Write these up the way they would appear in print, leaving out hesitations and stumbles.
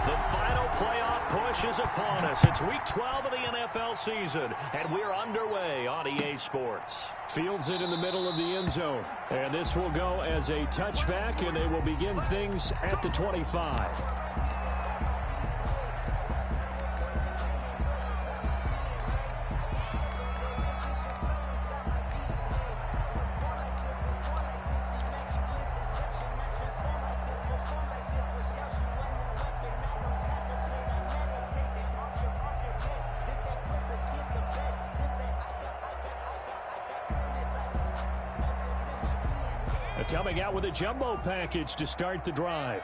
The final playoff push is upon us. It's Week 12 of the NFL season, and we're underway on EA Sports. Fields it in the middle of the end zone. And this will go as a touchback, and they will begin things at the 25. Coming out with a jumbo package to start the drive.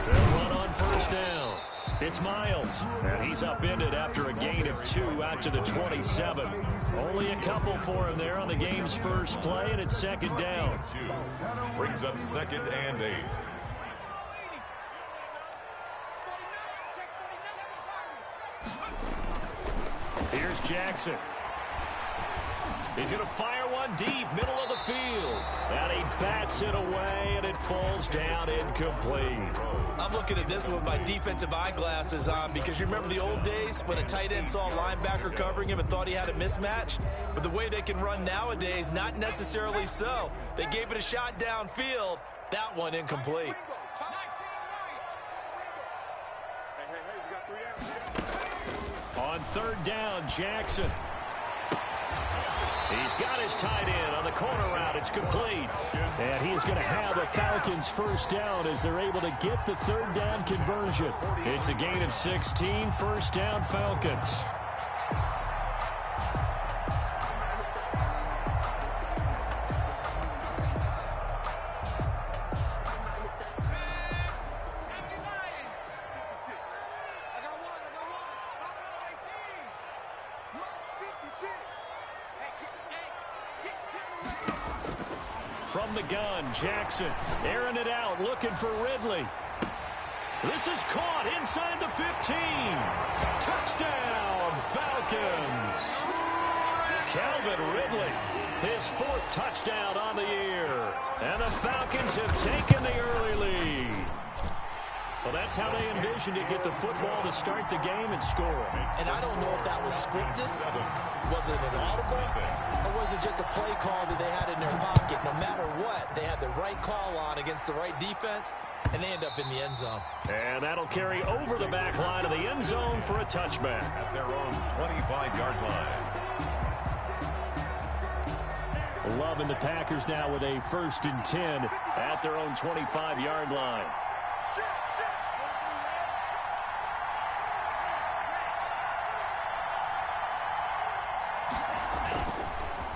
They'll run on first down. It's Miles, and he's upended after a gain of 2 out to the 27. Only a couple for him there on the game's first play, and it's second down. Brings up 2nd and 8. Here's Jackson. He's going to fire one deep, middle of the field. And he bats it away, and it falls down incomplete. I'm looking at this with my defensive eyeglasses on because you remember the old days when a tight end saw a linebacker covering him and thought he had a mismatch? But the way they can run nowadays, not necessarily so. They gave it a shot downfield. That one incomplete. On third down, Jackson. He's got his tight end on the corner route. It's complete. And he is going to have a Falcons first down as they're able to get the third down conversion. It's a gain of 16, first down Falcons. From the gun, Jackson airing it out, looking for Ridley. This is caught inside the 15. Touchdown, Falcons. Calvin Ridley, his 4th touchdown on the year. And the Falcons have taken the early lead. Well, that's how they envisioned it, get the football to start the game and score. And I don't know if that was scripted. Was it an audible? Or was it just a play call that they had in their pocket? No matter what, they had the right call on against the right defense, and they end up in the end zone. And that'll carry over the back line of the end zone for a touchback. At their own 25-yard line. Loving the Packers now with a 1st and 10 at their own 25-yard line.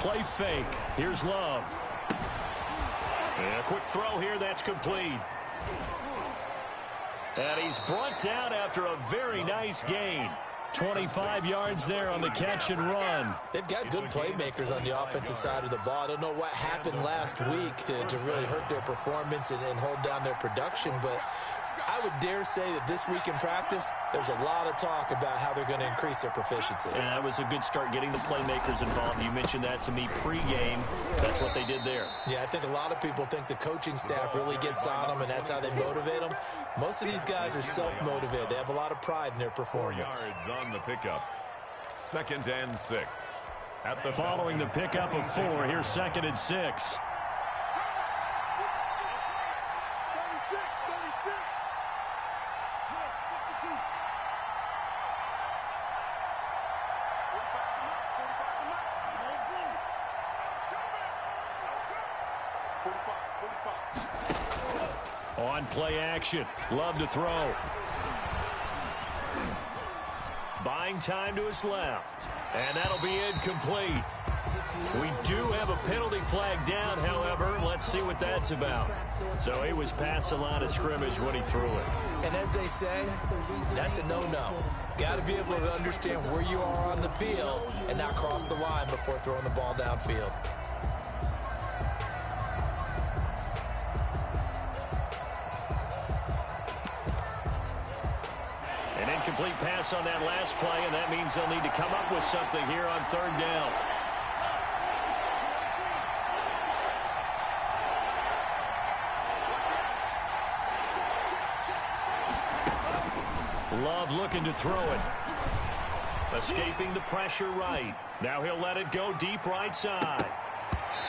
Play fake. Here's Love. And a quick throw here. That's complete. And he's brought down after a very nice gain. 25 yards there on the catch and run. They've got good playmakers on the offensive side of the ball. I don't know what happened last week to really hurt their performance and hold down their production, but I would dare say that this week in practice, there's a lot of talk about how they're going to increase their proficiency. And that was a good start getting the playmakers involved. You mentioned that to me pregame. That's what they did there. Yeah, I think a lot of people think the coaching staff really gets on them, and that's how they motivate them. Most of these guys are self-motivated. They have a lot of pride in their performance. 4 yards on the pickup. 2nd and 6. At the following the pickup of 4, here's 2nd and 6. On play action. Love to throw. Buying time to his left. And that'll be incomplete. We do have a penalty flag down, however. Let's see what that's about. So he was past the line of scrimmage when he threw it. And as they say, that's a no-no. Got to be able to understand where you are on the field and not cross the line before throwing the ball downfield. An incomplete pass on that last play, and that means they'll need to come up with something here on 3rd down. Love looking to throw it. Escaping the pressure right. Now he'll let it go deep right side.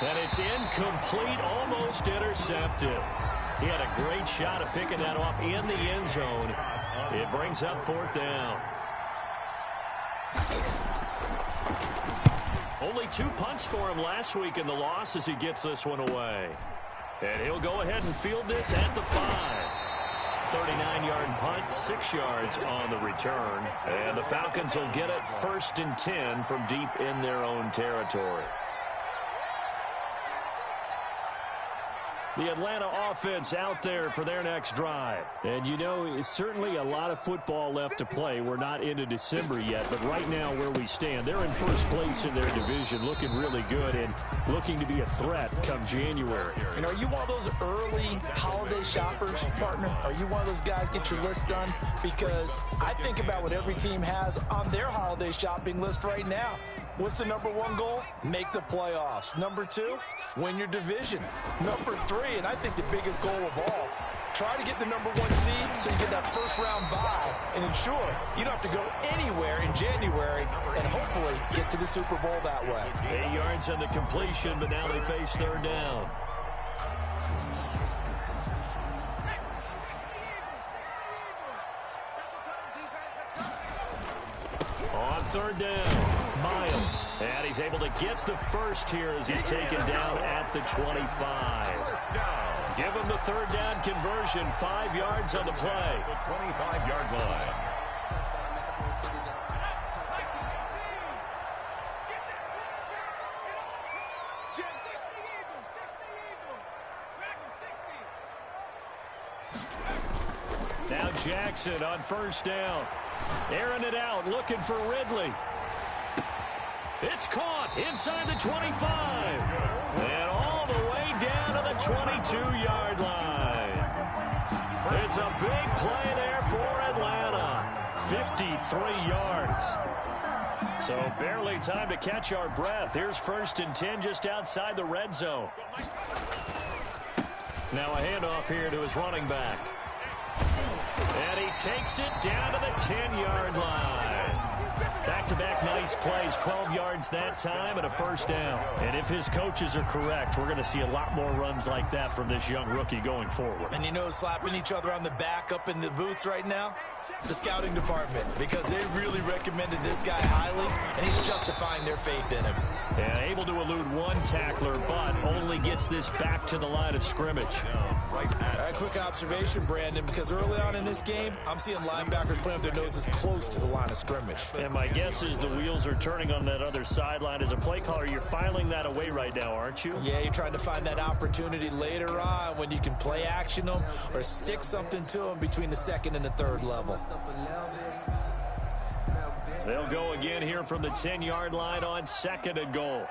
And it's incomplete, almost intercepted. He had a great shot at picking that off in the end zone. It brings up 4th down. Only 2 punts for him last week in the loss as he gets this one away. And he'll go ahead and field this at the 5. 39-yard punt, 6 yards on the return. And the Falcons will get it 1st and 10 from deep in their own territory. The Atlanta offense out there for their next drive. And, you know, it's certainly a lot of football left to play. We're not into December yet, but right now where we stand, they're in first place in their division, looking really good and looking to be a threat come January. And are you one of those early holiday shoppers, partner? Are you one of those guys get your list done? Because I think about what every team has on their holiday shopping list right now. What's the number 1 goal? Make the playoffs. Number 2, win your division. Number 3, and I think the biggest goal of all, try to get the number 1 seed so you get that first-round bye and ensure you don't have to go anywhere in January and hopefully get to the Super Bowl that way. 8 yards on the completion, but now they face 3rd down. On 3rd down. Miles, and he's able to get the first here as he's taken down at the 25. Give him the 3rd down conversion, 5 yards on the play. The 25-yard line. Now Jackson on 1st down. Airing it out, looking for Ridley. It's caught inside the 25. And all the way down to the 22-yard line. It's a big play there for Atlanta. 53 yards. So barely time to catch our breath. Here's 1st and 10 just outside the red zone. Now a handoff here to his running back. And he takes it down to the 10-yard line. Back-to-back nice plays, 12 yards that time and a 1st down. And if his coaches are correct, we're going to see a lot more runs like that from this young rookie going forward. And you know, slapping each other on the back up in the booths right now? The scouting department, because they really recommended this guy highly, and he's justifying their faith in him. And able to elude 1 tackler, but only gets this back to the line of scrimmage. Quick observation, Brandon, because early on in this game, I'm seeing linebackers playing with their noses close to the line of scrimmage. And my guess is the wheels are turning on that other sideline. As a play caller, you're filing that away right now, aren't you? Yeah, you're trying to find that opportunity later on when you can play action them or stick something to them between the 2nd and the 3rd level. They'll go again here from the 10-yard line on 2nd and goal.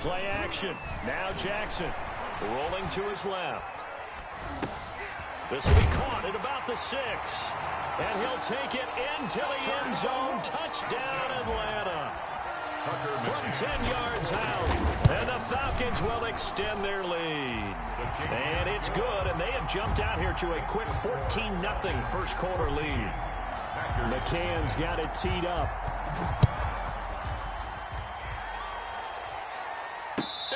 Play action. Now Jackson rolling to his left. This will be caught at about the 6. And he'll take it into the end zone. Touchdown, Atlanta. From 10 yards out. And the Falcons will extend their lead. And it's good, and they have jumped out here to a quick 14-0 first quarter lead. McCann's got it teed up.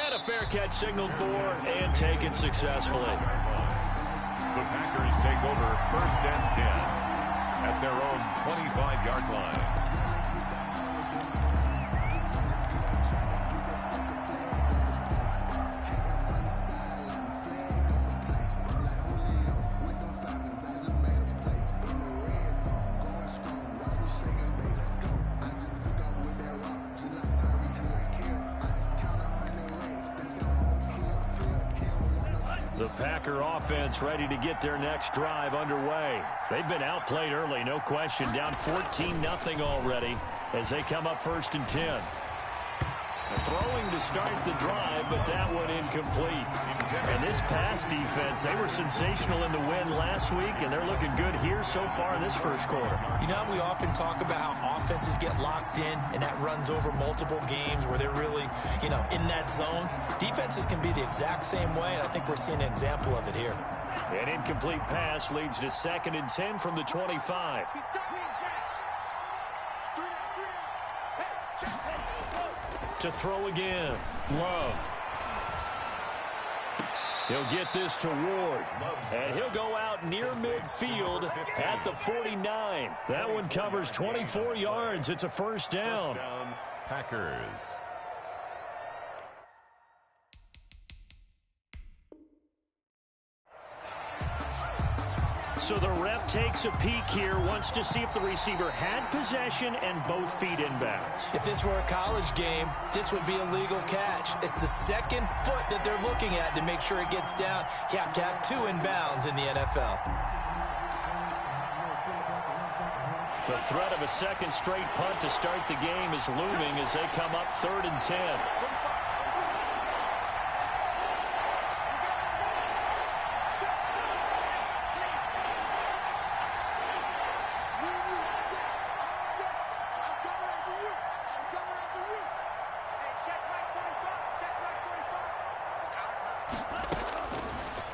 And a fair catch signaled for and taken successfully. The Packers take over 1st and 10 at their own 25-yard line. The Packer offense ready to get their next drive underway. They've been outplayed early, no question. Down 14-0 already as they come up 1st and 10. Throwing to start the drive, but that one incomplete. And this pass defense, they were sensational in the win last week, and they're looking good here so far in this first quarter. You know, we often talk about how offenses get locked in, and that runs over multiple games where they're really, in that zone. Defenses can be the exact same way, and I think we're seeing an example of it here. An incomplete pass leads to 2nd and 10 from the 25. To throw again. Love. He'll get this to Ward. And he'll go out near midfield at the 49. That one covers 24 yards. It's a first down. Packers. So the ref takes a peek here, wants to see if the receiver had possession and both feet inbounds. If this were a college game, this would be a legal catch. It's the second foot that they're looking at to make sure it gets down. You have to have 2 inbounds in the NFL. The threat of a second straight punt to start the game is looming as they come up 3rd and 10.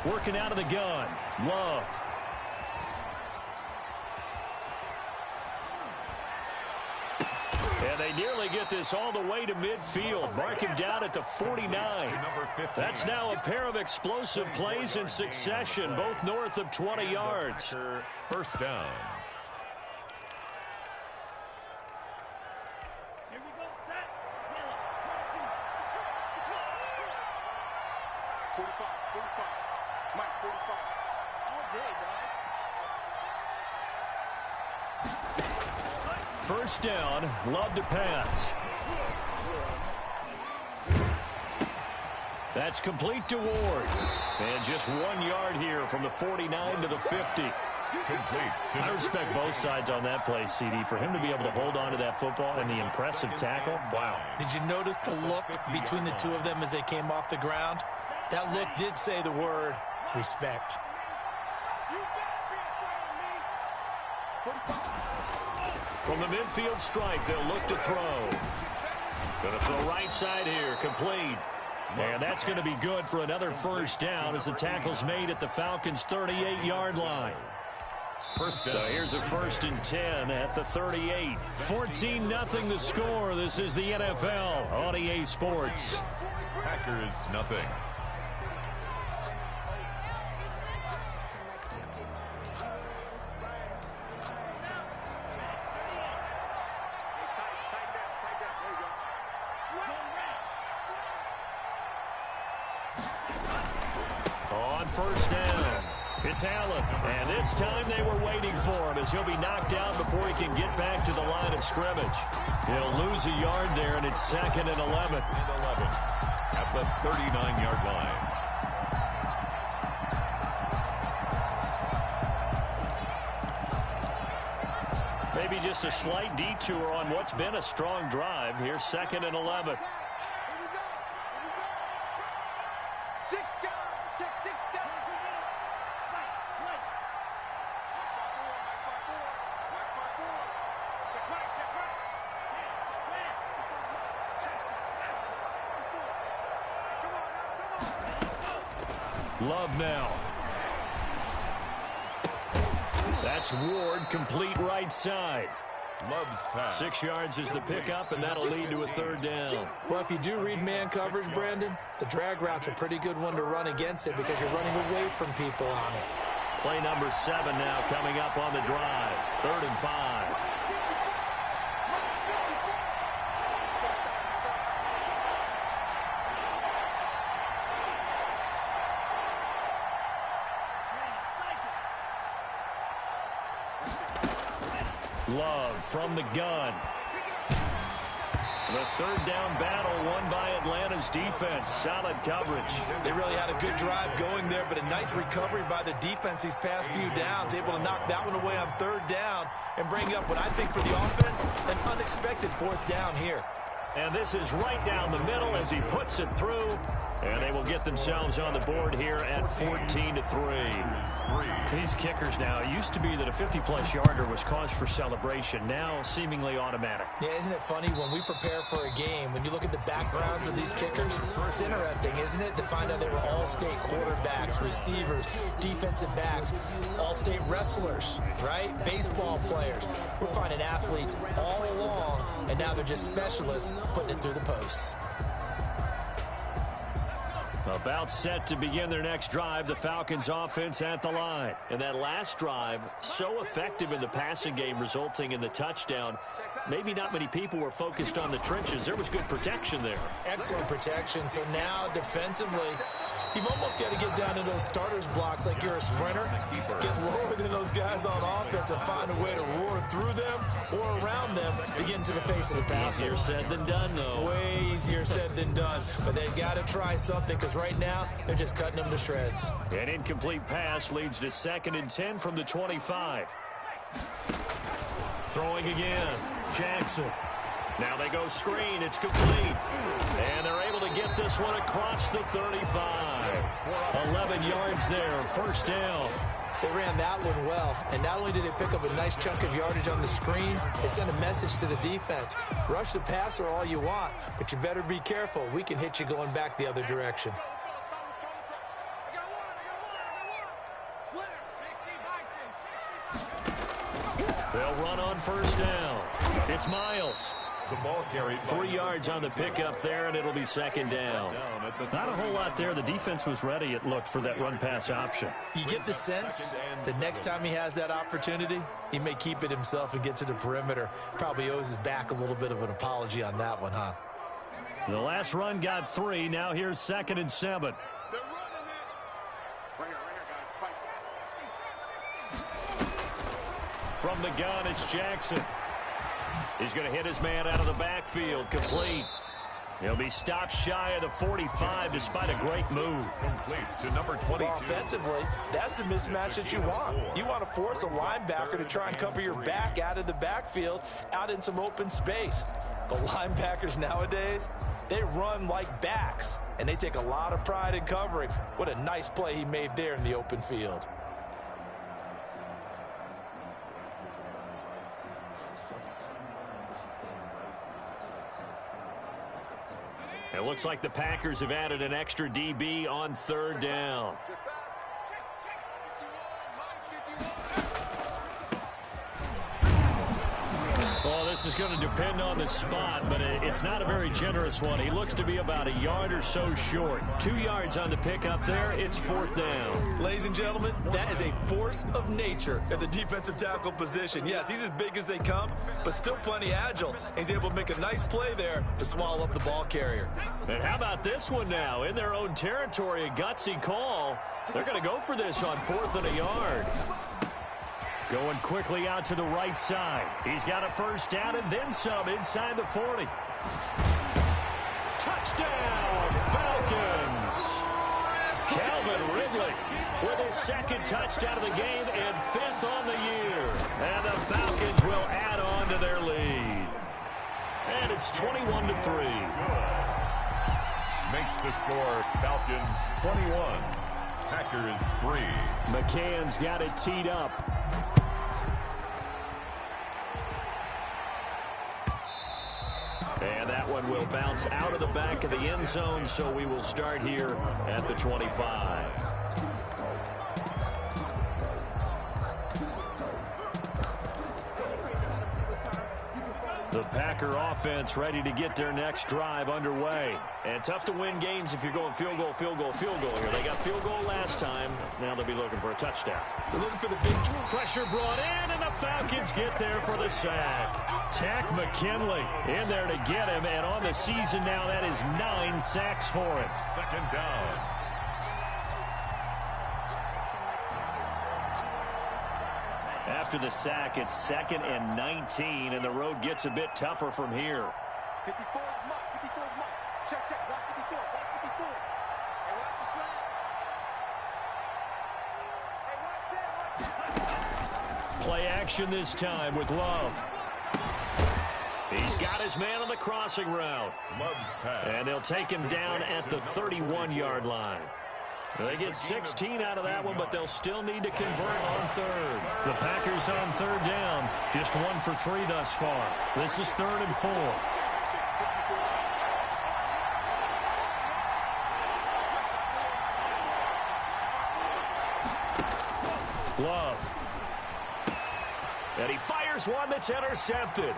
Working out of the gun. Love. And they nearly get this all the way to midfield. Mark him down at the 49. That's now a pair of explosive plays in succession, both north of 20 yards. First down. First down, Love to pass. That's complete to Ward. And just 1 yard here from the 49 to the 50. I respect both sides on that play, CD. For him to be able to hold on to that football and the impressive tackle, wow. Did you notice the look between the two of them as they came off the ground? That look did say the word respect. From the midfield stripe, they'll look to throw. Going to throw right side here, complete. And that's going to be good for another first down as the tackle's made at the Falcons' 38-yard line. So here's a 1st and 10 at the 38. 14-0 the score. This is the NFL on EA Sports. Packers nothing. On first down, it's Allen. And this time they were waiting for him as he'll be knocked out before he can get back to the line of scrimmage. He'll lose a yard there, and it's 2nd and 11. At the 39-yard line. Maybe just a slight detour on what's been a strong drive. Here's 2nd and 11. Love now. That's Ward, complete right side. Love's pass. 6 yards is the pickup, and that'll lead to a 3rd down. Well, if you do read man coverage, Brandon, the drag route's a pretty good one to run against it because you're running away from people on it. Play number 7 now coming up on the drive. 3rd and 5. Love from the gun. The 3rd down battle won by Atlanta's defense. Solid coverage. They really had a good drive going there, but a nice recovery by the defense these past few downs. Able to knock that one away on 3rd down and bring up what I think for the offense, an unexpected 4th down here. And this is right down the middle as he puts it through. And they will get themselves on the board here at 14-3. These kickers now, it used to be that a 50-plus yarder was cause for celebration. Now seemingly automatic. Yeah, isn't it funny when we prepare for a game, when you look at the backgrounds of these kickers, it's interesting, isn't it, to find out they were all-state quarterbacks, receivers, defensive backs, all-state wrestlers, right? Baseball players. We're finding athletes all along, and now they're just specialists putting it through the posts. About set to begin their next drive, the Falcons offense at the line. And that last drive, so effective in the passing game, resulting in the touchdown. Maybe not many people were focused on the trenches. There was good protection there. Excellent protection. So now defensively, you've almost got to get down to those starters blocks like you're a sprinter. Get lower than those guys on offense and find a way to roar through them or around them to get into the face of the passer. Easier said than done, though. Way easier said than done. But they've got to try something because right now they're just cutting them to shreds. An incomplete pass leads to 2nd and 10 from the 25. Throwing again. Jackson. Now they go screen. It's complete. And they're able to get this one across the 35. 11 yards there. First down. They ran that one well, and not only did they pick up a nice chunk of yardage on the screen, they sent a message to the defense. Rush the passer all you want, but you better be careful. We can hit you going back the other direction. They'll run on first down. It's Miles. The ball carried 3 yards on the pickup there, and it'll be 2nd down. Not a whole lot there. The defense was ready, it looked, for that run-pass option. You get the sense that next time he has that opportunity, he may keep it himself and get to the perimeter. Probably owes his back a little bit of an apology on that one, huh? The last run got 3. Now here's 2nd and 7. From the gun, it's Jackson. He's going to hit his man out of the backfield. Complete. He'll be stopped shy of the 45 despite a great move. Complete to number 22. Well, offensively, that's the mismatch that you want. You want to force a linebacker to try and cover your back out of the backfield, out in some open space. The linebackers nowadays, they run like backs, and they take a lot of pride in covering. What a nice play he made there in the open field. It looks like the Packers have added an extra DB on 3rd down. Well, this is going to depend on the spot, but it's not a very generous one. He looks to be about a yard or so short. 2 yards on the pickup there. It's 4th down. Ladies and gentlemen, that is a force of nature at the defensive tackle position. Yes, he's as big as they come, but still plenty agile. He's able to make a nice play there to swallow up the ball carrier. And how about this one now? In their own territory, a gutsy call. They're going to go for this on 4th and a yard. Going quickly out to the right side. He's got a first down and then some inside the 40. Touchdown, Falcons! Calvin Ridley with his 2nd touchdown of the game and 5th on the year. And the Falcons will add on to their lead. And it's 21-3. Makes the score Falcons 21, Packers 3. McCann's got it teed up. And that one will bounce out of the back of the end zone, so we will start here at the 25. The Packer offense ready to get their next drive underway. And tough to win games if you're going field goal, field goal, field goal here. They got field goal last time. Now they'll be looking for a touchdown. They're looking for the big pressure brought in, and the Falcons get there for the sack. Tack McKinley in there to get him, and on the season now, that is 9 sacks for him. 2nd down. After the sack, it's 2nd and 19, and the road gets a bit tougher from here. 54 mark, 54 mark. Check, watch 54, watch 54. Hey, watch the slant. Hey, watch it. Play action this time with Love. He's got his man on the crossing route. And they'll take him down at the 31-yard line. They get 16 out of that one, but they'll still need to convert on third. The Packers on third down, just 1 for 3 thus far. This is 3rd and 4. Love. And he fires one that's intercepted.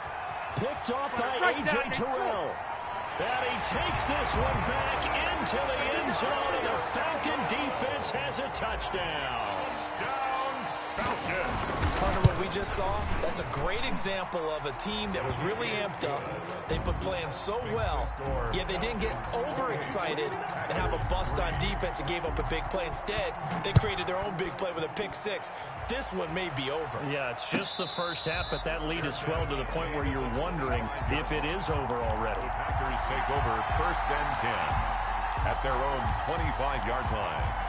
Picked off by A.J. Terrell. And he takes this one back into the end zone, and the Falcon defense has a touchdown. Partner, what we just saw, that's a great example of a team that was really amped up. They've been playing so well, yet they didn't get overexcited and have a bust on defense and gave up a big play. Instead, they created their own big play with a pick six. This one may be over. Yeah, it's just the first half, but that lead has swelled to the point where you're wondering if it is over already. The Packers take over 1st and 10 at their own 25-yard line.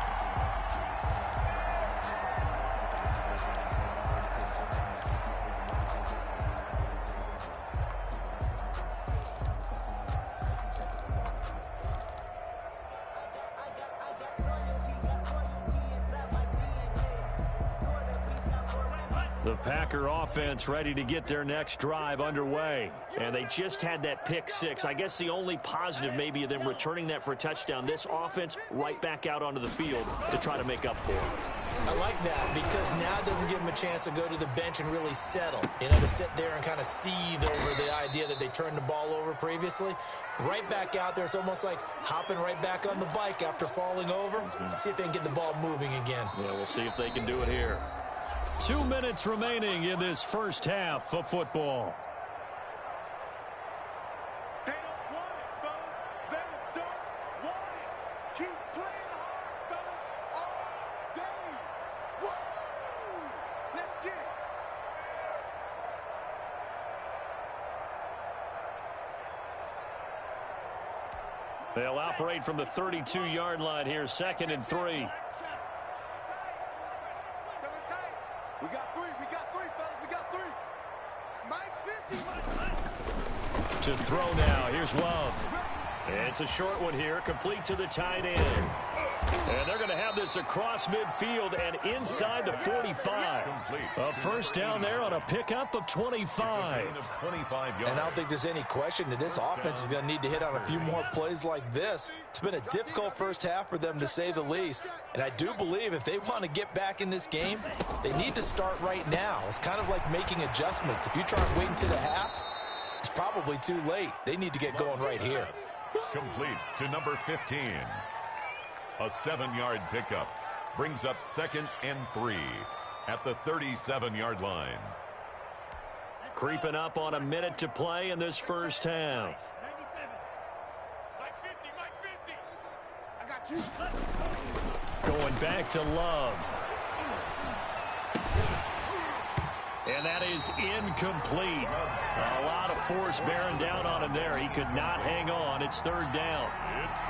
The Packer offense ready to get their next drive underway. And they just had that pick six. I guess the only positive maybe of them returning that for a touchdown. This offense right back out onto the field to try to make up for it. I like that because now it doesn't give them a chance to go to the bench and really settle. You know, to sit there and kind of seethe over the idea that they turned the ball over previously. Right back out there. It's almost like hopping right back on the bike after falling over. See if they can get the ball moving again. Yeah, we'll see if they can do it here. 2 minutes remaining in this first half of football. They don't want it, fellas. They don't want it. Keep playing hard, fellas, all day. Woo! Let's get it. They'll operate from the 32-yard line here, 2nd and 3. We got three, fellas. We got three. Mike's 50. To throw now. Here's Love. It's a short one here, complete to the tight end. And they're going to have this across midfield and inside the 45. A first down there on a pickup of 25. And I don't think there's any question that this offense is going to need to hit on a few more plays like this. It's been a difficult first half for them, to say the least. And I do believe if they want to get back in this game, they need to start right now. It's kind of like making adjustments. If you try and wait until the half, it's probably too late. They need to get going right here. Complete to number 15. A 7-yard pickup brings up 2nd and 3 at the 37-yard line. Creeping up on a minute to play in this first half. Mike 50. I got you. Going back to Love. And that is incomplete. A lot of force bearing down on him there. He could not hang on. It's 3rd down.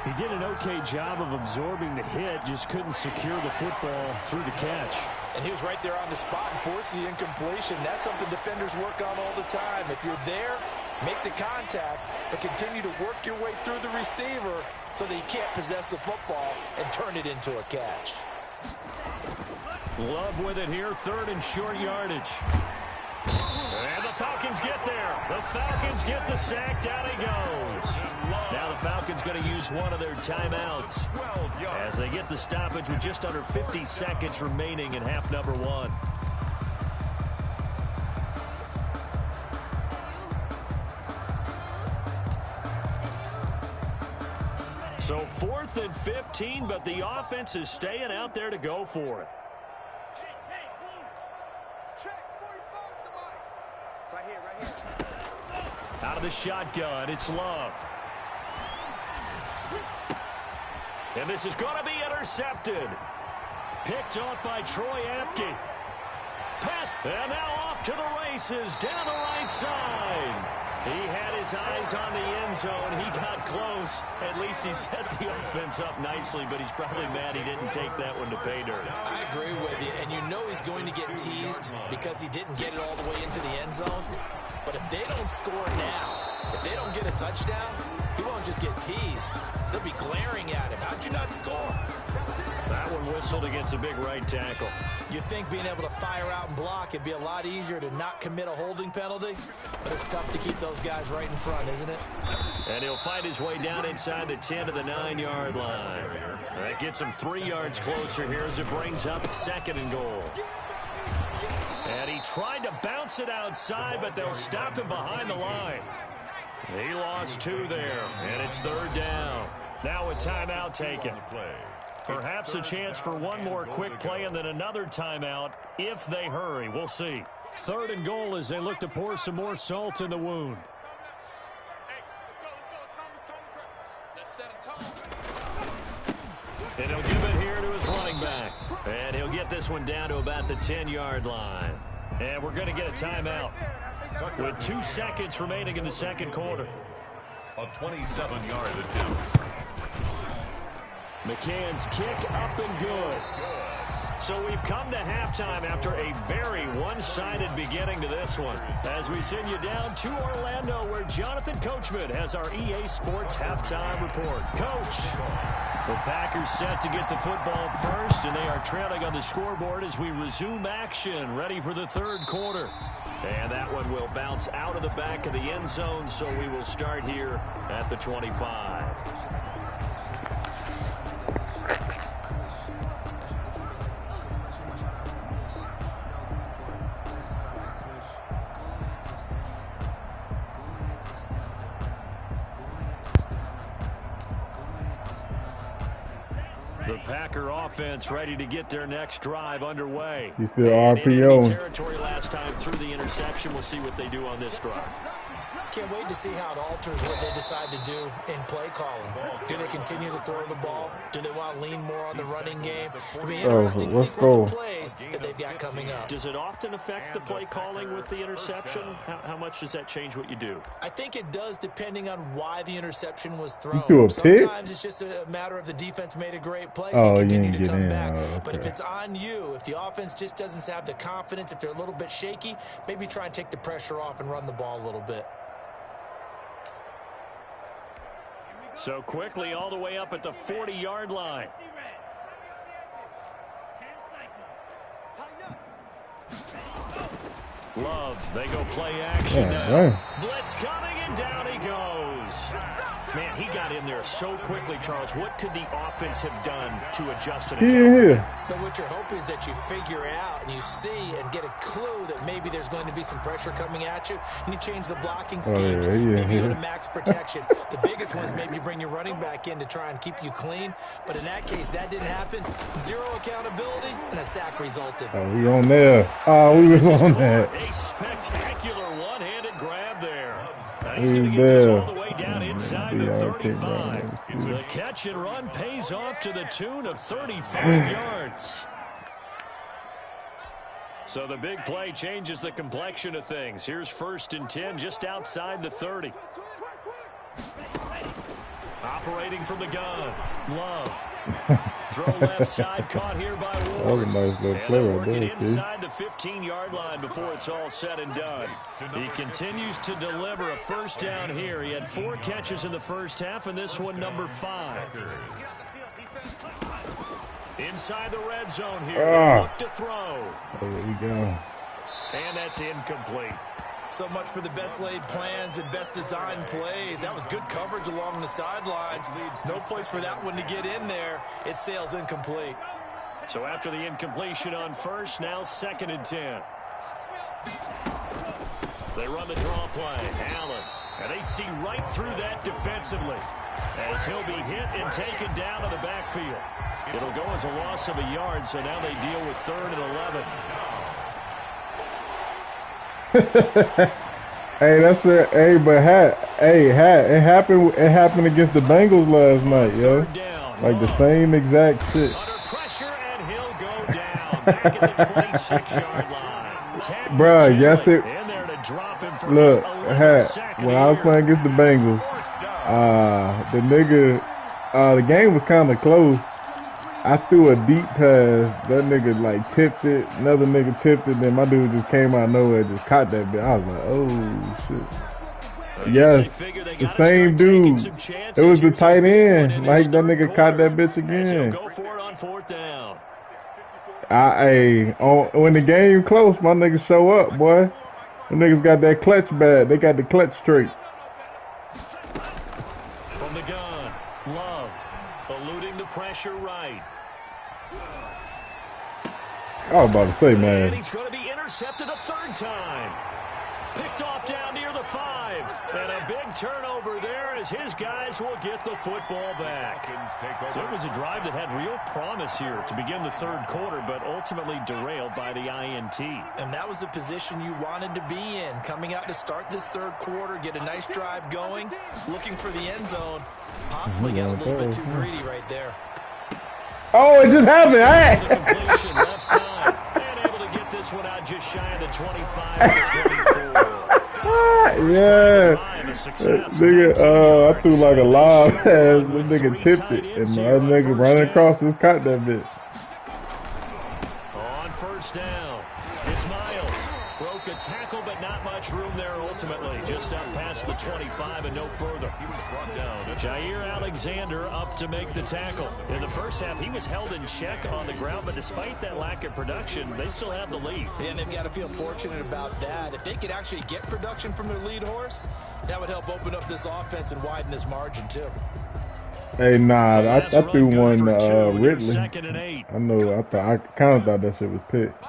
He did an okay job of absorbing the hit, just couldn't secure the football through the catch. And he was right there on the spot and forced the incompletion. That's something defenders work on all the time. If you're there, make the contact, but continue to work your way through the receiver so that he can't possess the football and turn it into a catch. Love with it here, 3rd and short yardage. And the Falcons get there. The Falcons get the sack. Down he goes. Now the Falcons going to use one of their timeouts as they get the stoppage with just under 50 seconds remaining in half number 1. So 4th and 15, but the offense is staying out there to go for it. Out of the shotgun, it's Love. And this is going to be intercepted. Picked off by Troy Apke. Pass, and now off to the races, down the right side. He had his eyes on the end zone. He got close. At least he set the offense up nicely, but he's probably mad he didn't take that one to pay dirt. I agree with you, and you know he's going to get teased because he didn't get it all the way into the end zone. But if they don't score now, if they don't get a touchdown, he won't just get teased. They'll be glaring at him. How'd you not score? That one whistled against a big right tackle. You'd think being able to fire out and block, it'd be a lot easier to not commit a holding penalty. But it's tough to keep those guys right in front, isn't it? And he'll fight his way down inside the 10 to the 9-yard line. That gets him 3 yards closer here as it brings up 2nd and goal. And he tried to bounce it outside, but they'll stop him behind the line. He lost 2 there, and it's 3rd down. Now a timeout taken. Perhaps a chance for one more quick play and then another timeout if they hurry. We'll see. 3rd and goal as they look to pour some more salt in the wound. And he'll give it here to his running back. And he'll get this one down to about the 10-yard line. And we're going to get a timeout with 2 seconds remaining in the 2nd quarter. A 27-yard attempt. McCann's kick up and good. So we've come to halftime after a very one-sided beginning to this one. As we send you down to Orlando, where Jonathan Coachman has our EA Sports halftime report. Coach, the Packers set to get the football first, and they are trailing on the scoreboard as we resume action, ready for the 3rd quarter. And that one will bounce out of the back of the end zone, so we will start here at the 25. The Packer offense ready to get their next drive underway. You feel RPO. Territory last time through the interception. We'll see what they do on this drive. Can't wait to see how it alters what they decide to do in play calling. Do they continue to throw the ball? Do they want to lean more on the running game? It'll be an interesting sequence of plays that they've got coming up. Does it often affect the play calling with the interception? How much does that change what you do? I think it does, depending on why the interception was thrown. Sometimes it's just a matter of the defense made a great play, so you continue to come back. Okay. But if it's on you, if the offense just doesn't have the confidence, if they're a little bit shaky, maybe try and take the pressure off and run the ball a little bit. So quickly all the way up at the 40-yard line. Love, they go play action now. Blitz coming, and down he goes. Man, he got in there so quickly, Charles. What could the offense have done to adjust it? But what you're hoping is that you figure out and you see and get a clue that maybe there's going to be some pressure coming at you, and you change the blocking schemes. Maybe you go to max protection. The biggest one is maybe bring your running back in to try and keep you clean. But in that case, that didn't happen. 0 accountability, and a sack resulted. Oh, we on there. Oh, we was on that. A spectacular one-handed grab there. He's going to get this all the way down inside the 35. The catch and run pays off to the tune of 35 yards. So the big play changes the complexion of things. Here's 1st and 10 just outside the 30. Operating from the gun. Love. Throw left side, caught here by Ward. That was a nice little play right there, inside the 15-yard line before it's all said and done. He continues to deliver a 1st down here. He had 4 catches in the 1st half, and this one number 5. Inside the red zone here. Look to throw. There we go. And that's incomplete. So much for the best laid plans and best designed plays. That was good coverage along the sidelines. No place for that one to get in there. It sails incomplete. So after the incompletion on 1st, now 2nd and 10. They run the draw play. Allen. And they see right through that defensively as he'll be hit and taken down to the backfield. It'll go as a loss of a yard, so now they deal with 3rd and 11. Hey, that's it. Hey, but it happened against the Bengals last night, yo. Like the same exact shit. Under pressure, and he'll go down back at the 26-yard line. Bruh, yes it. In there to drop him for Look, his when I was playing against the Bengals, the game was kind of close. I threw a deep pass. That nigga like tipped it. Another nigga tipped it. Then my dude just came out of nowhere, just caught that bit. I was like, oh shit. Yes, the same dude. It was the tight end. Like that nigga caught that bitch again. Go for it on 4th down. When the game close, my niggas show up, boy. The niggas got that clutch bad. They got the clutch straight. From the gun, Love eluding the pressure right. I was about to say, man. And he's going to be intercepted a 3rd time. Picked off down near the 5. And a big turnover there as his guys will get the football back. So it was a drive that had real promise here to begin the 3rd quarter, but ultimately derailed by the INT. And that was the position you wanted to be in. Coming out to start this 3rd quarter, get a nice drive going, looking for the end zone. Possibly got a little bit too greedy right there. Oh, it just happened. The completion left side. And able to get this one out just shy of the 25 to 24. Yeah. Nigga, I threw like a lob pass. The nigga tipped it. And the other nigga running across just caught that bitch. On 1st down, it's Miles. Broke a tackle, but not much room there ultimately. Just up past the 25 and no further. He was brought down. Jair Alexander up to make the tackle. In the first half, he was held in check on the ground, but despite that lack of production, they still have the lead. And they've got to feel fortunate about that. If they could actually get production from their lead horse, that would help open up this offense and widen this margin too. Hey, nah, I threw one Ridley. 2nd and 8. I know. I kind of thought that shit was picked.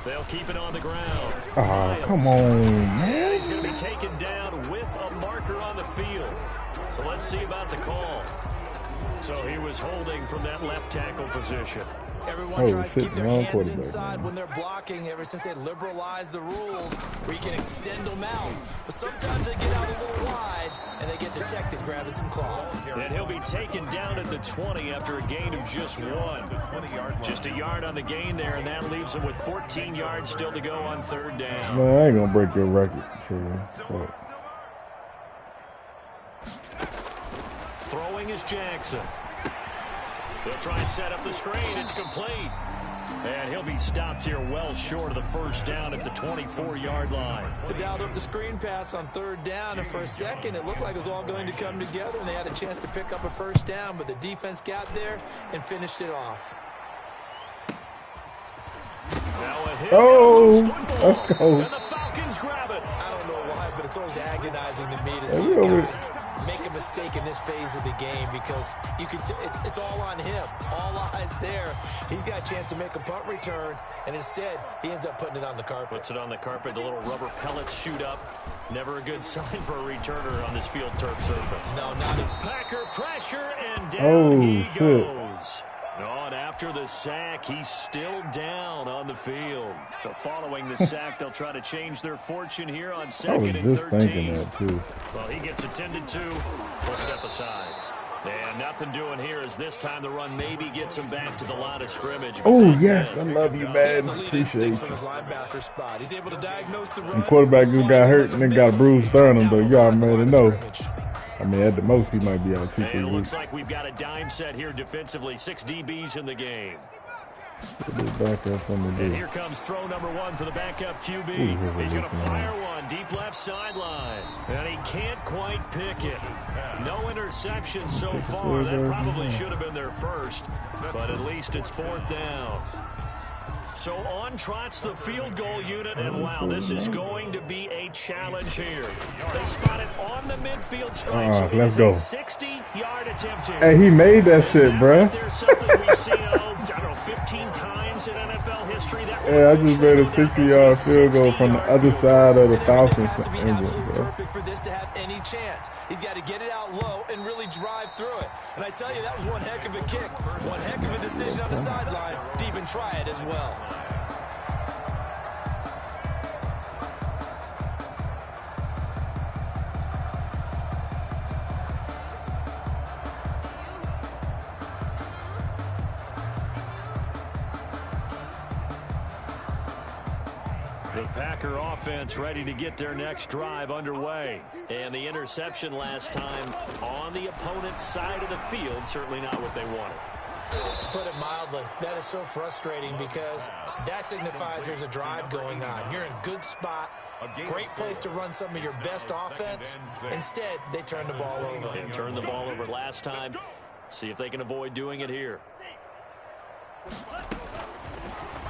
They'll keep it on the ground. Oh, come on, man. And he's going to be taken down with a marker on the field. So let's see about the call. So he was holding from that left tackle position. Everyone tries to keep their hands inside when they're blocking ever since they liberalized the rules where you can extend them out. But sometimes they get out a little wide and they get detected grabbing some cloth. And he'll be taken down at the 20 after a gain of just 1. Just a yard on the gain there, and that leaves him with 14 yards still to go on 3rd down. Man, I ain't going to break your record. Sure. Throwing is Jackson. They'll try and set up the screen. It's complete. And he'll be stopped here well short of the 1st down at the 24-yard line. They dialed up the screen pass on 3rd down, and for a second it looked like it was all going to come together, and they had a chance to pick up a 1st down, but the defense got there and finished it off. Now a hit. Let's go. And the Falcons grab it. I don't know why, but it's always agonizing to me to see a guy make a mistake in this phase of the game because you can it's all on him. All eyes there. He's got a chance to make a punt return, and instead he ends up putting it on the carpet. Puts it on the carpet. The little rubber pellets shoot up. Never a good sign for a returner on this field turf surface. No, not if Packer pressure, and down he goes. And after the sack, he's still down on the field. So following the sack, they'll try to change their fortune here on 2nd and 13. That too. Well, he gets attended to. We'll step aside. And nothing doing here as this time the run maybe gets him back to the line of scrimmage. Oh, yes. I love you, man. Appreciate you. He's able to diagnose the run. The quarterback just got hurt and then got a bruised sternum, though. You already know. I mean, at the most, he might be out 2-3 weeks. It looks like we've got a dime set here defensively. 6 DBs in the game. And here comes throw number 1 for the backup QB. He's going to fire one deep left sideline. And he can't quite pick it. No interception so far. That probably should have been their first. But at least it's 4th down. So on trots the field goal unit, and wow, this is going to be a challenge here. They spot it on the midfield stripe, so let's go. 60-yard attempt here. Hey, he made that shit, bruh. There's something we've seen, I don't know, 15 times in NFL history. Yeah, I just made a 60-yard field goal from the other side of the Falcons. Has to be absolutely perfect for this to have any chance. He's got to get it out low and really drive through it. And I tell you, that was one heck of a kick. One heck of a decision on the sideline. Deep and try it as well. The Packer offense ready to get their next drive underway. And the interception last time on the opponent's side of the field, certainly not what they wanted. Put it mildly, that is so frustrating because that signifies there's a drive going on. You're in a good spot, great place to run some of your best offense. Instead, they turn the ball over. They turned the ball over last time. See if they can avoid doing it here.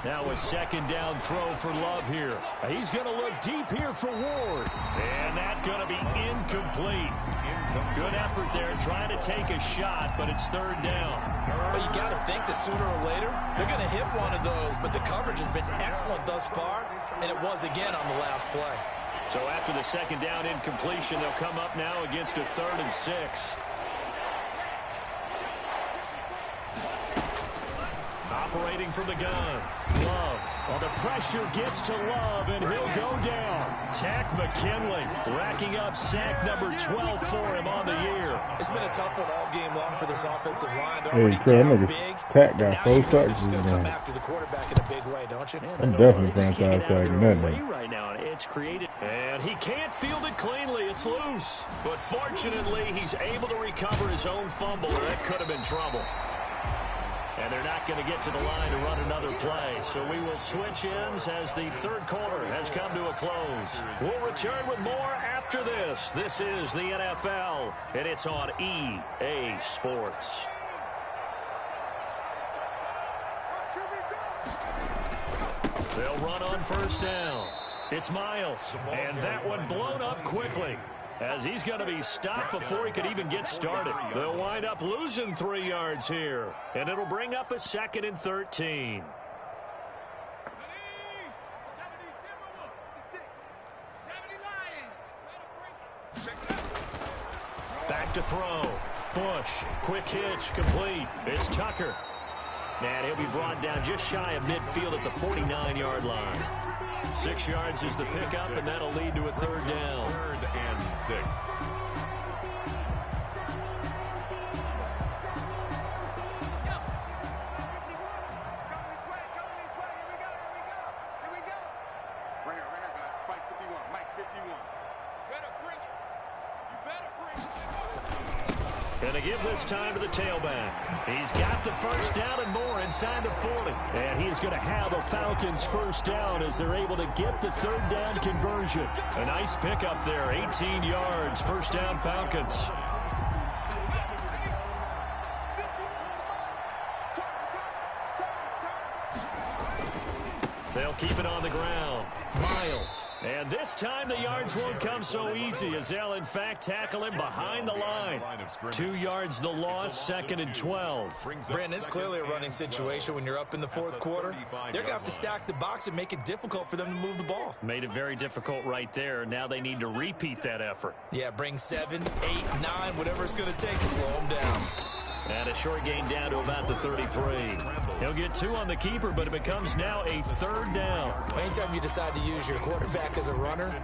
Now a second down throw for Love here. He's going to look deep here for Ward. And that's going to be incomplete. Good effort there trying to take a shot, but it's third down. Well, you got to think that sooner or later, they're going to hit one of those, but the coverage has been excellent thus far, and it was again on the last play. So after the second down incompletion, they'll come up now against a 3rd and 6. Operating from the gun. Love. Well, the pressure gets to Love, and he'll go down. Tack McKinley racking up sack number 12 for him on the year. It's been a tough one all game long for this offensive line. They're Hey, already Phil, down nigga, big. Tack got 4 You sacks. still come after the quarterback in a big way, don't you? I'm definitely Just can't franchise get out of tagging their that way nigga. right now. It's created. And he can't field it cleanly. It's loose. But fortunately, he's able to recover his own fumble. That could have been trouble. And they're not going to get to the line to run another play. So we will switch ends as the third quarter has come to a close. We'll return with more after this. This is the NFL, and it's on EA Sports. They'll run on first down. It's Miles, and that one blown up quickly, as he's going to be stopped before he could even get started. They'll wind up losing 3 yards here, and it'll bring up a 2nd and 13. Back to throw. Bush, quick hitch, complete. It's Tucker. And he'll be brought down just shy of midfield at the 49-yard line. 6 yards is the pickup, and that'll lead to a 3rd down. 3rd and 6. Going to give this time to the tailback. He's got the first down and more inside the 40. And he's going to have a Falcons first down as they're able to get the 3rd down conversion. A nice pickup there, 18 yards, first down Falcons. They'll keep it on the ground. Miles. And this time the yards won't come so easy as they'll, in fact, tackle him behind the line. 2 yards the loss, 2nd and 12. Brandon, it's clearly a running situation when you're up in the 4th quarter. They're going to have to stack the box and make it difficult for them to move the ball. Made it very difficult right there. Now they need to repeat that effort. Yeah, bring 7, 8, 9, whatever it's going to take to slow them down. And a short gain down to about the 33. He'll get 2 on the keeper, but it becomes now a 3rd down. Anytime you decide to use your quarterback as a runner,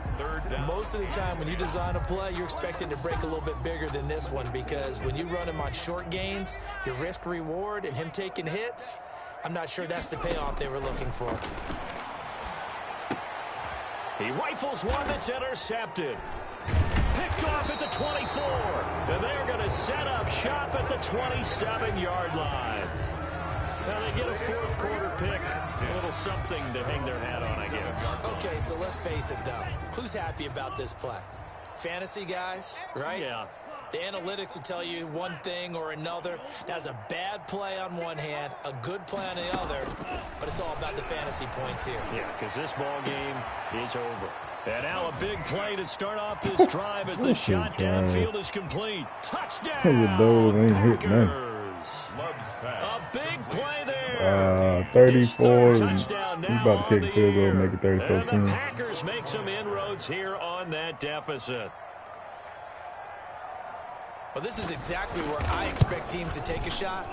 most of the time when you design a play, you're expected to break a little bit bigger than this one, because when you run him on short gains, your risk-reward and him taking hits, I'm not sure that's the payoff they were looking for. He rifles one that's intercepted. Picked off at the 24. And they're going to set up shop at the 27-yard line. Now they get a 4th quarter pick. A little something to hang their hat on, I guess. Okay, so let's face it, though. Who's happy about this play? Fantasy guys, right? Yeah. The analytics will tell you one thing or another. That's a bad play on one hand, a good play on the other, but it's all about the fantasy points here. Yeah, because this ball game is over. And now a big play to start off this drive as the shot downfield is complete. Touchdown, Packers. A big play there. 34, and he's about to kick a field goal and make it 34-10. And the Packers make some inroads here on that deficit. Well, this is exactly where I expect teams to take a shot.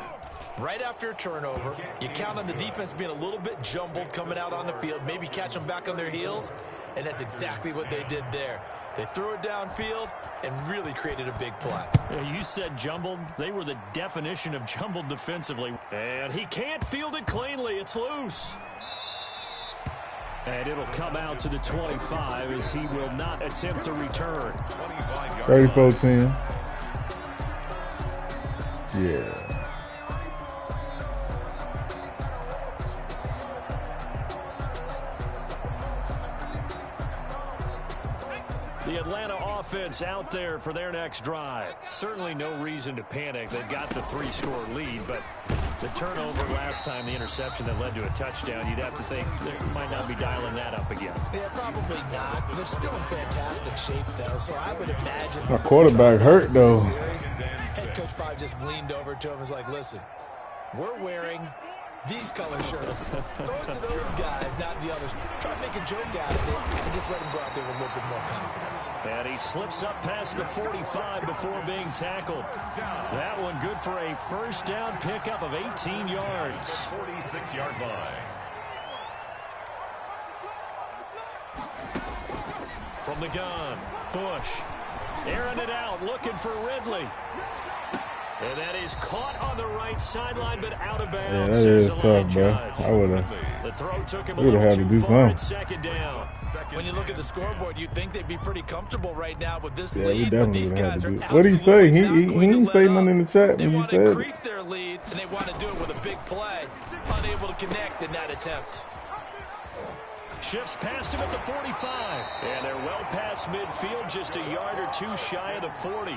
Right after a turnover, you count on the defense being a little bit jumbled coming out on the field, maybe catch them back on their heels, and that's exactly what they did there. They threw it downfield and really created a big play. Yeah, you said jumbled. They were the definition of jumbled defensively. And he can't field it cleanly. It's loose. And it'll come out to the 25 as he will not attempt to return. 34-10. Yeah. offense out there for their next drive. Certainly no reason to panic. They've got the 3-score lead, but the turnover last time, the interception that led to a touchdown, you'd have to think they might not be dialing that up again. Yeah, probably not. They're still in fantastic shape, though, so I would imagine... My quarterback hurt, though. Head coach probably just leaned over to him and was like, listen, we're wearing these color shirts. Throw it to those guys, not the others. Try to make a joke out of it and just let him go out there with a little bit more confidence. And he slips up past the 45 before being tackled. That one good for a first down pickup of 18 yards. 46-yard line. From the gun, Bush. Airing it out, looking for Ridley. And that is caught on the right sideline, but out of bounds. Yeah, that is tough, bro. I would have. The throw took him a little too far at second down. When you look at the scoreboard, you'd think they'd be pretty comfortable right now with this Yeah, lead, but these guys are what did he say? He didn't say nothing in the chat. They when want he to said increase their lead, and they want to do it with a big play. Unable to connect in that attempt. Shifts past him at the 45. And they're well past midfield, just a yard or two shy of the 40.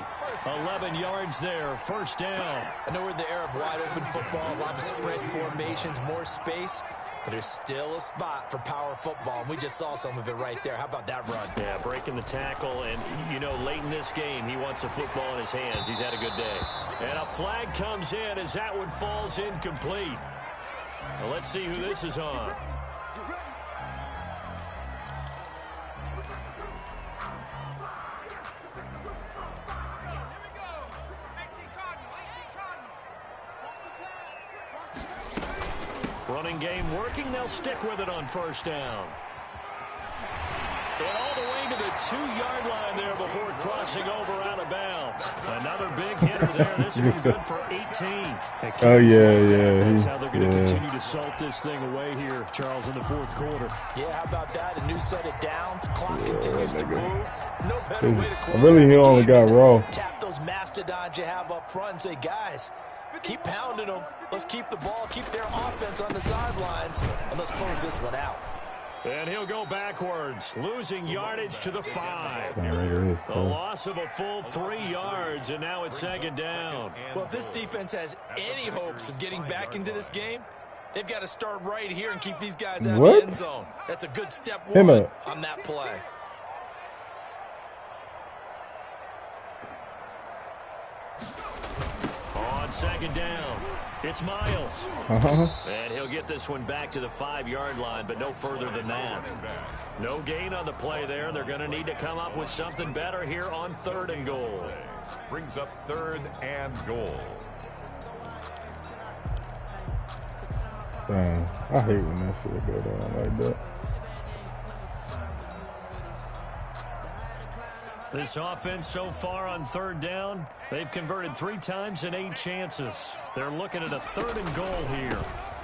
11 yards there, first down. I know we're in the era of wide-open football, a lot of spread formations, more space, but there's still a spot for power football, and we just saw some of it right there. How about that run? Yeah, breaking the tackle, and, you know, late in this game, he wants the football in his hands. He's had a good day. And a flag comes in as that one falls incomplete. Well, let's see who this is on. Running game working. They'll stick with it on first down. And all the way to the 2-yard line there before crossing over out of bounds. Another big hitter there. This one good for 18. Oh, yeah. That's how they're going to continue to salt this thing away here, Charles, in the fourth quarter. Yeah, how about that? A new set of downs. Clock continues to move. No better way to close really, he only got raw. Tap those mastodons you have up front and say, guys, keep pounding them. Let's keep the ball, keep their offense on the sidelines, and let's close this one out. And he'll go backwards, losing yardage to the 5. A loss of a full 3 yards, and now it's second down. Well, if this defense has any hopes of getting back into this game, they've got to start right here and keep these guys out of the end zone. That's a good step one on that play. On second down, it's Miles. And he'll get this one back to the 5-yard line, but no further than that. No gain on the play there. They're going to need to come up with something better here on 3rd and goal. Brings up 3rd and goal. Damn, I hate when that shit go down like that. This offense so far on 3rd down, they've converted 3 times in 8 chances. They're looking at a 3rd and goal here.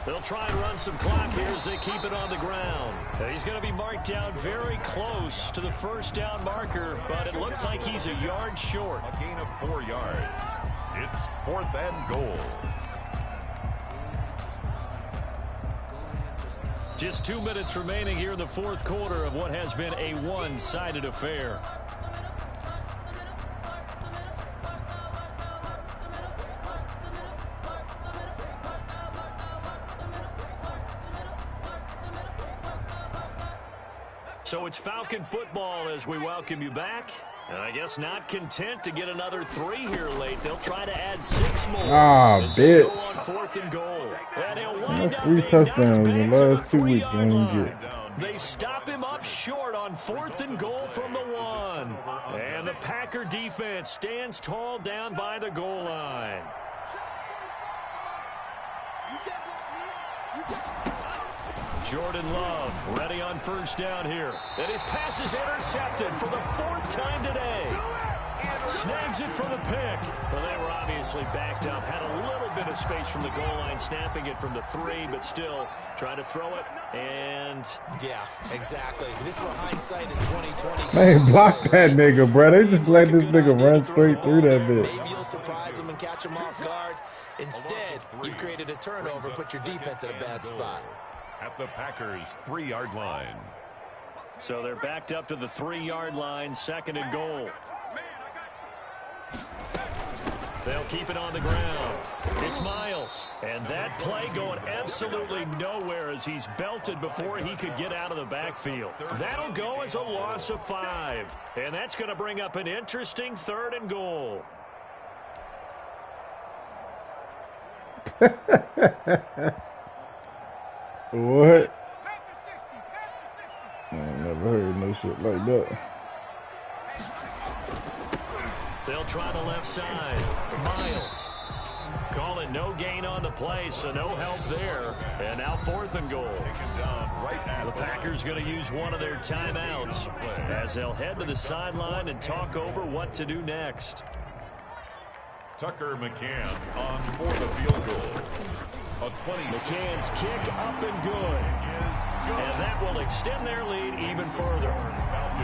They'll try and run some clock here as they keep it on the ground. He's going to be marked down very close to the first down marker, but it looks like he's a yard short. A gain of 4 yards. It's 4th and goal. Just 2 minutes remaining here in the fourth quarter of what has been a one-sided affair. So it's Falcon football as we welcome you back. And I guess not content to get another 3 here late. They'll try to add 6 more. Ah, bit. On 4th and goal. And he'll wind up 3 touchdowns in the last 2 weeks. They stop him up short on 4th and goal from the 1. And the Packer defense stands tall down by the goal line. Jordan Love ready on first down here. And his pass is intercepted for the 4th time today. Snags it for the pick. Well, they were obviously backed up. Had a little bit of space from the goal line, snapping it from the 3, but still trying to throw it. And yeah, exactly. This is where hindsight is 20/20. Man, block that nigga, bro. They just let this nigga run straight through that bit. Maybe you'll surprise him and catch him off guard. Instead, you've created a turnover, put your defense in a bad spot. At the Packers' 3-yard line. So they're backed up to the 3-yard line, 2nd and goal. They'll keep it on the ground. It's Miles. And that play going absolutely nowhere as he's belted before he could get out of the backfield. That'll go as a loss of 5. And that's going to bring up an interesting 3rd and goal. What? I never heard no shit like that. They'll try the left side. Miles. Calling no gain on the play, so no help there. And now 4th and goal. The Packers going to use one of their timeouts as they'll head to the sideline and talk over what to do next. Tucker McCann on for the field goal. McCann's kick up and good. And that will extend their lead even further.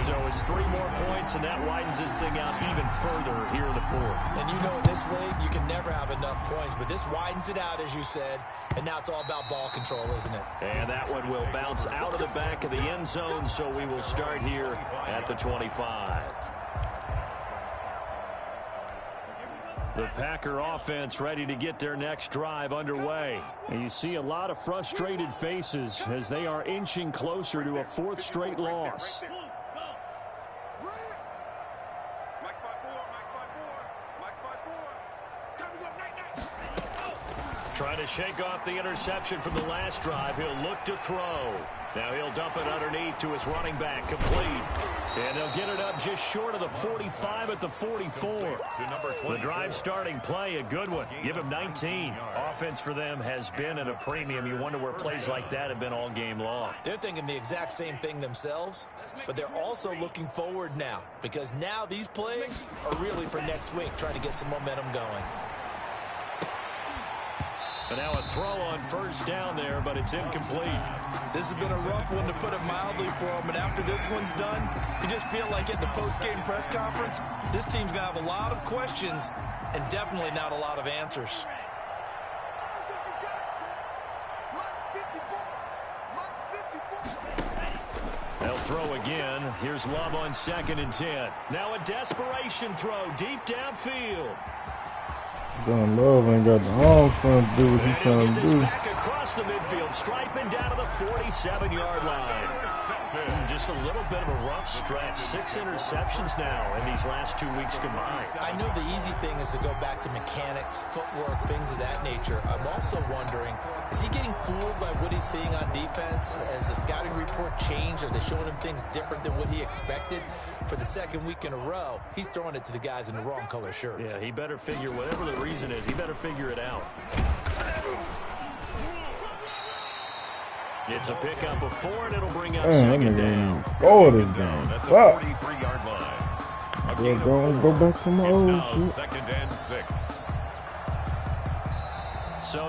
So it's 3 more points, and that widens this thing out even further here in the 4th. And you know in this league, you can never have enough points, but this widens it out, as you said, and now it's all about ball control, isn't it? And that one will bounce out of the back of the end zone, so we will start here at the 25. The Packer offense ready to get their next drive underway. And you see a lot of frustrated faces as they are inching closer to a 4th straight loss. Trying to shake off the interception from the last drive. He'll look to throw. Now he'll dump it underneath to his running back. Complete. And they'll get it up just short of the 45 at the 44. The drive starting play, a good one. Give him 19. Offense for them has been at a premium. You wonder where plays like that have been all game long. They're thinking the exact same thing themselves, but they're also looking forward now because now these plays are really for next week, trying to get some momentum going. And now a throw on 1st down there, but it's incomplete. This has been a rough one, to put it mildly, for him. And after this one's done, you just feel like at the post-game press conference, this team's going to have a lot of questions and definitely not a lot of answers. They'll throw again. Here's Love on 2nd and 10. Now a desperation throw deep downfield. John Love ain't got the arms trying to do what he's trying to do. Back across the midfield, striping down to the 47-yard line. Just a little bit of a rough stretch. 6 interceptions now in these last 2 weeks combined. I know the easy thing is to go back to mechanics, footwork, things of that nature. I'm also wondering, is he getting fooled by what he's seeing on defense? Has the scouting report changed? Are they showing him things different than what he expected? For the 2nd week in a row, he's throwing it to the guys in the wrong color shirts. Yeah, he better figure, whatever the reason is, he better figure it out. It's a pickup of 4, and it'll bring up 2nd down. Oh, this game. At the 43-yard line. Go back to my old shit. 2nd and 6.